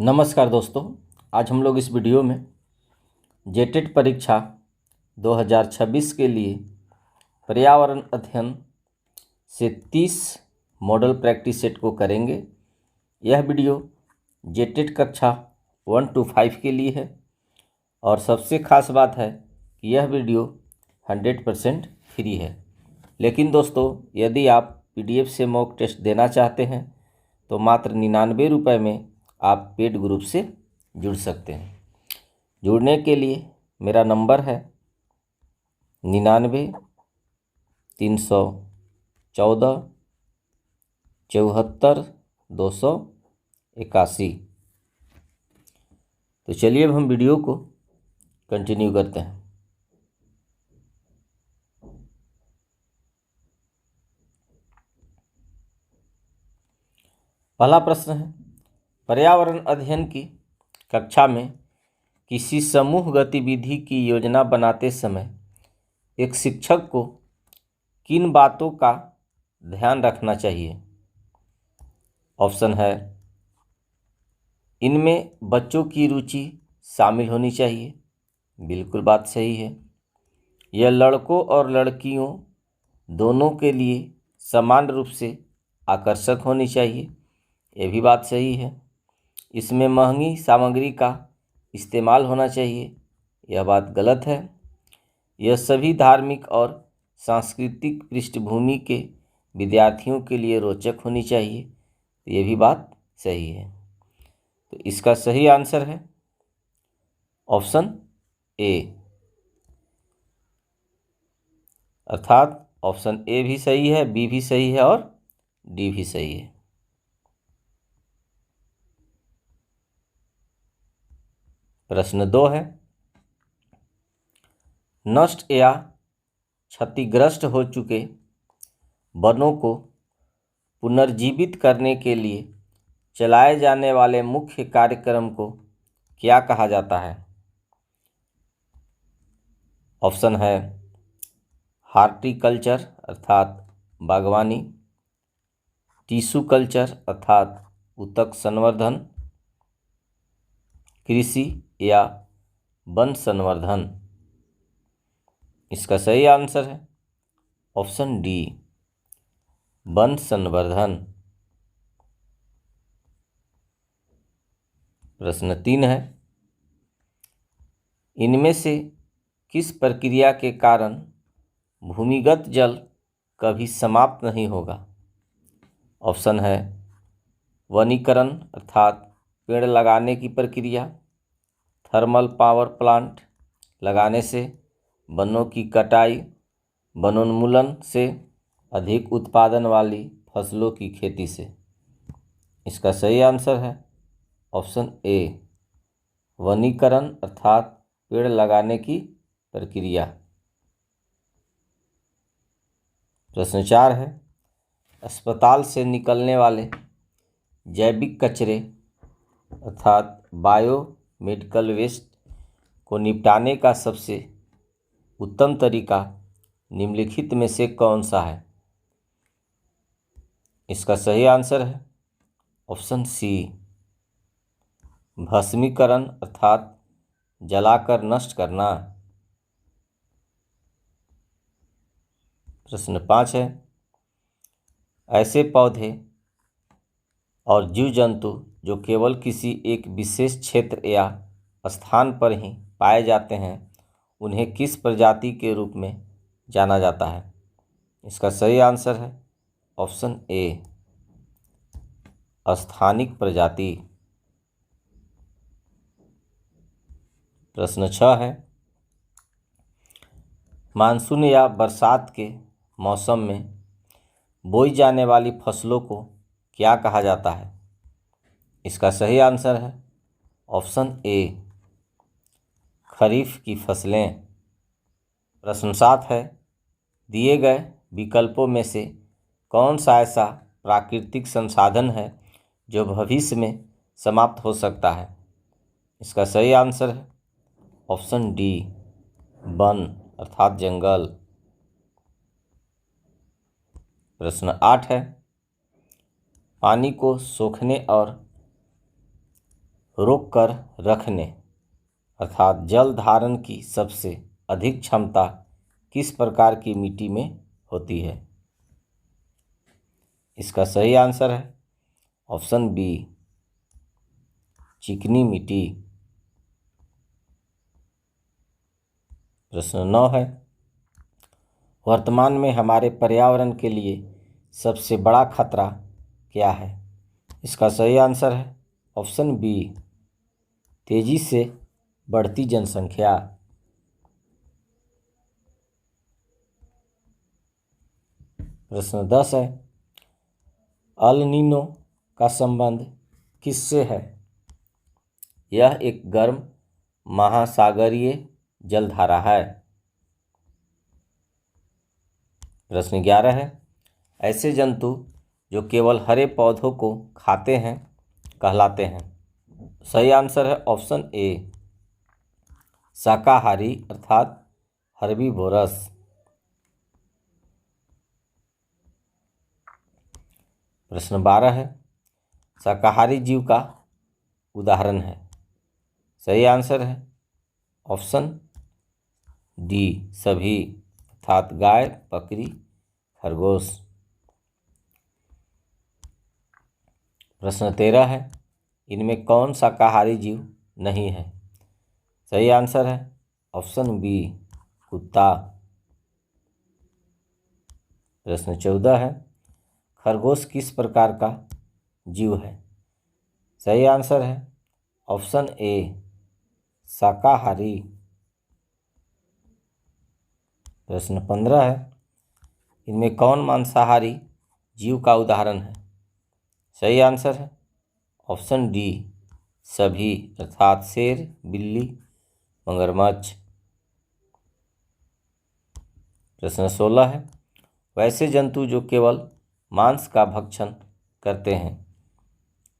नमस्कार दोस्तों, आज हम लोग इस वीडियो में जेटेट परीक्षा 2026 के लिए पर्यावरण अध्ययन से 30 मॉडल प्रैक्टिस सेट को करेंगे। यह वीडियो जेटेट कक्षा 1 to 5 के लिए है और सबसे ख़ास बात है कि यह वीडियो 100% फ्री है। लेकिन दोस्तों, यदि आप PDF से मॉक टेस्ट देना चाहते हैं तो मात्र 99 रुपये में आप पेड ग्रुप से जुड़ सकते हैं। जुड़ने के लिए मेरा नंबर है 99 314 74 281। तो चलिए अब हम वीडियो को कंटिन्यू करते हैं। पहला प्रश्न है, पर्यावरण अध्ययन की कक्षा में किसी समूह गतिविधि की योजना बनाते समय एक शिक्षक को किन बातों का ध्यान रखना चाहिए? ऑप्शन है, इनमें बच्चों की रुचि शामिल होनी चाहिए। बिल्कुल बात सही है। यह लड़कों और लड़कियों दोनों के लिए समान रूप से आकर्षक होनी चाहिए। यह भी बात सही है। इसमें महंगी सामग्री का इस्तेमाल होना चाहिए। यह बात गलत है। यह सभी धार्मिक और सांस्कृतिक पृष्ठभूमि के विद्यार्थियों के लिए रोचक होनी चाहिए। यह भी बात सही है। तो इसका सही आंसर है ऑप्शन ए, अर्थात ऑप्शन ए भी सही है, बी भी सही है और डी भी सही है। प्रश्न 2 है, नष्ट या क्षतिग्रस्त हो चुके वनों को पुनर्जीवित करने के लिए चलाए जाने वाले मुख्य कार्यक्रम को क्या कहा जाता है? ऑप्शन है, हार्टिकल्चर अर्थात बागवानी, टिश्यू कल्चर अर्थात ऊतक संवर्धन, कृषि या वन संवर्धन। इसका सही आंसर है ऑप्शन डी, वन संवर्धन। प्रश्न 3 है, इनमें से किस प्रक्रिया के कारण भूमिगत जल कभी समाप्त नहीं होगा? ऑप्शन है, वनीकरण अर्थात पेड़ लगाने की प्रक्रिया, थर्मल पावर प्लांट लगाने से, वनों की कटाई, वनोन्मूलन से, अधिक उत्पादन वाली फसलों की खेती से। इसका सही आंसर है ऑप्शन ए, वनीकरण अर्थात पेड़ लगाने की प्रक्रिया। प्रश्न 4 है, अस्पताल से निकलने वाले जैविक कचरे अर्थात बायो मेडिकल वेस्ट को निपटाने का सबसे उत्तम तरीका निम्नलिखित में से कौन सा है? इसका सही आंसर है ऑप्शन सी, भस्मीकरण अर्थात जलाकर नष्ट करना। प्रश्न 5 है, ऐसे पौधे और जीव जंतु जो केवल किसी एक विशेष क्षेत्र या स्थान पर ही पाए जाते हैं उन्हें किस प्रजाति के रूप में जाना जाता है? इसका सही आंसर है ऑप्शन ए, स्थानिक प्रजाति। प्रश्न 6 है, मानसून या बरसात के मौसम में बोई जाने वाली फसलों को क्या कहा जाता है? इसका सही आंसर है ऑप्शन ए, खरीफ की फसलें। प्रश्न 7 है, दिए गए विकल्पों में से कौन सा ऐसा प्राकृतिक संसाधन है जो भविष्य में समाप्त हो सकता है? इसका सही आंसर है ऑप्शन डी, वन अर्थात जंगल। प्रश्न 8 है, पानी को सोखने और रोक कर रखने अर्थात जल धारण की सबसे अधिक क्षमता किस प्रकार की मिट्टी में होती है? इसका सही आंसर है ऑप्शन बी, चिकनी मिट्टी। प्रश्न 9 है, वर्तमान में हमारे पर्यावरण के लिए सबसे बड़ा खतरा क्या है? इसका सही आंसर है ऑप्शन बी, तेजी से बढ़ती जनसंख्या। प्रश्न 10 है, अल नीनो का संबंध किससे है? यह एक गर्म महासागरीय जलधारा है। प्रश्न 11 है, ऐसे जंतु जो केवल हरे पौधों को खाते हैं कहलाते हैं? सही आंसर है ऑप्शन ए, शाकाहारी अर्थात हर्बीवोरस। प्रश्न 12 है, शाकाहारी जीव का उदाहरण है? सही आंसर है ऑप्शन डी, सभी अर्थात गाय, बकरी, खरगोश। प्रश्न 13 है, इनमें कौन शाकाहारी जीव नहीं है? सही आंसर है ऑप्शन बी, कुत्ता। प्रश्न 14 है, खरगोश किस प्रकार का जीव है? सही आंसर है ऑप्शन ए, शाकाहारी। प्रश्न 15 है, इनमें कौन मांसाहारी जीव का उदाहरण है? सही आंसर है ऑप्शन डी, सभी अर्थात शेर, बिल्ली, मगरमच्छ। प्रश्न 16 है, वैसे जंतु जो केवल मांस का भक्षण करते हैं?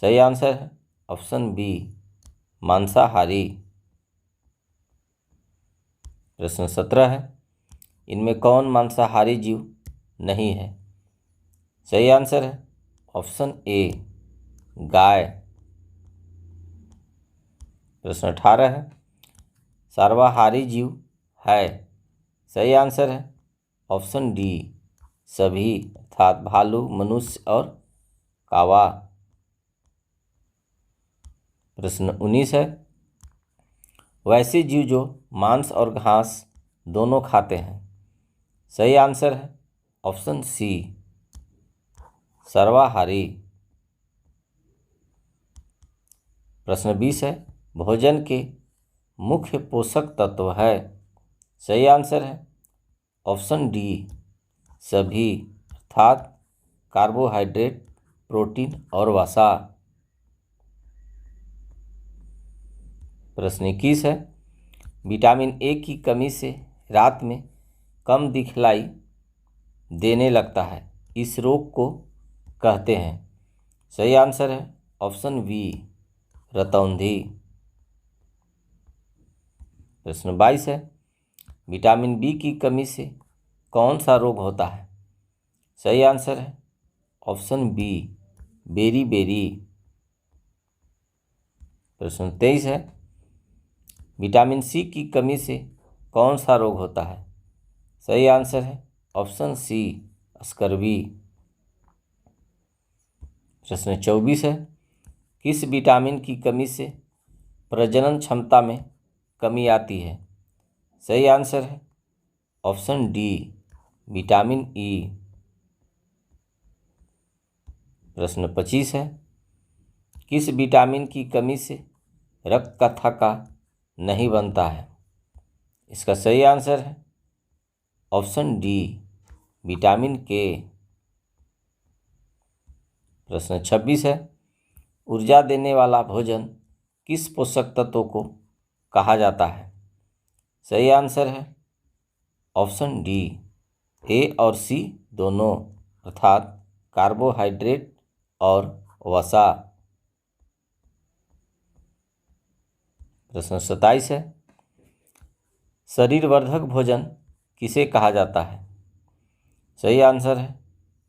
सही आंसर है ऑप्शन बी, मांसाहारी। प्रश्न 17 है, इनमें कौन मांसाहारी जीव नहीं है? सही आंसर है ऑप्शन ए, गाय। प्रश्न 18 है, सर्वाहारी जीव है? सही आंसर है ऑप्शन डी, सभी अर्थात भालू, मनुष्य और कावा। प्रश्न 19 है, वैसे जीव जो मांस और घास दोनों खाते हैं? सही आंसर है ऑप्शन सी, सर्वाहारी। प्रश्न 20 है, भोजन के मुख्य पोषक तत्व है? सही आंसर है ऑप्शन डी, सभी अर्थात कार्बोहाइड्रेट, प्रोटीन और वसा। प्रश्न 21 है, विटामिन ए की कमी से रात में कम दिखलाई देने लगता है, इस रोग को कहते हैं? सही आंसर है ऑप्शन बी, रतौंधी। प्रश्न 22 है, विटामिन बी की कमी से कौन सा रोग होता है? सही आंसर है ऑप्शन बी, बेरी। प्रश्न 23 है, विटामिन सी की कमी से कौन सा रोग होता है? सही आंसर है ऑप्शन सी, स्कर्वी। प्रश्न 24 है, किस विटामिन की कमी से प्रजनन क्षमता में कमी आती है? सही आंसर है ऑप्शन डी, विटामिन ई। प्रश्न 25 है, किस विटामिन की कमी से रक्त का थक्का नहीं बनता है? इसका सही आंसर है ऑप्शन डी, विटामिन के। प्रश्न 26 है, ऊर्जा देने वाला भोजन किस पोषक तत्व को कहा जाता है? सही आंसर है ऑप्शन डी, ए और सी दोनों अर्थात कार्बोहाइड्रेट और वसा। प्रश्न 27 है, शरीरवर्धक भोजन किसे कहा जाता है? सही आंसर है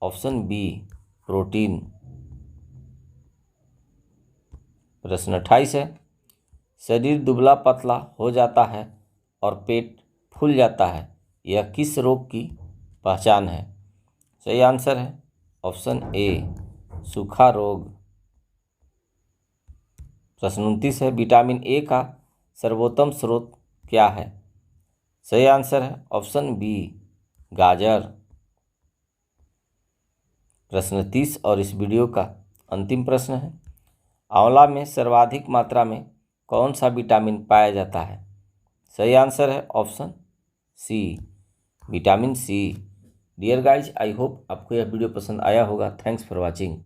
ऑप्शन बी, प्रोटीन। प्रश्न 28 है, शरीर दुबला पतला हो जाता है और पेट फूल जाता है, यह किस रोग की पहचान है? सही आंसर है ऑप्शन ए, सूखा रोग। प्रश्न 29 है, विटामिन ए का सर्वोत्तम स्रोत क्या है? सही आंसर है ऑप्शन बी, गाजर। प्रश्न 30 और इस वीडियो का अंतिम प्रश्न है, आंवला में सर्वाधिक मात्रा में कौन सा विटामिन पाया जाता है? सही आंसर है option C, vitamin C. Dear guys, I hope आपको यह वीडियो पसंद आया होगा। Thanks for watching.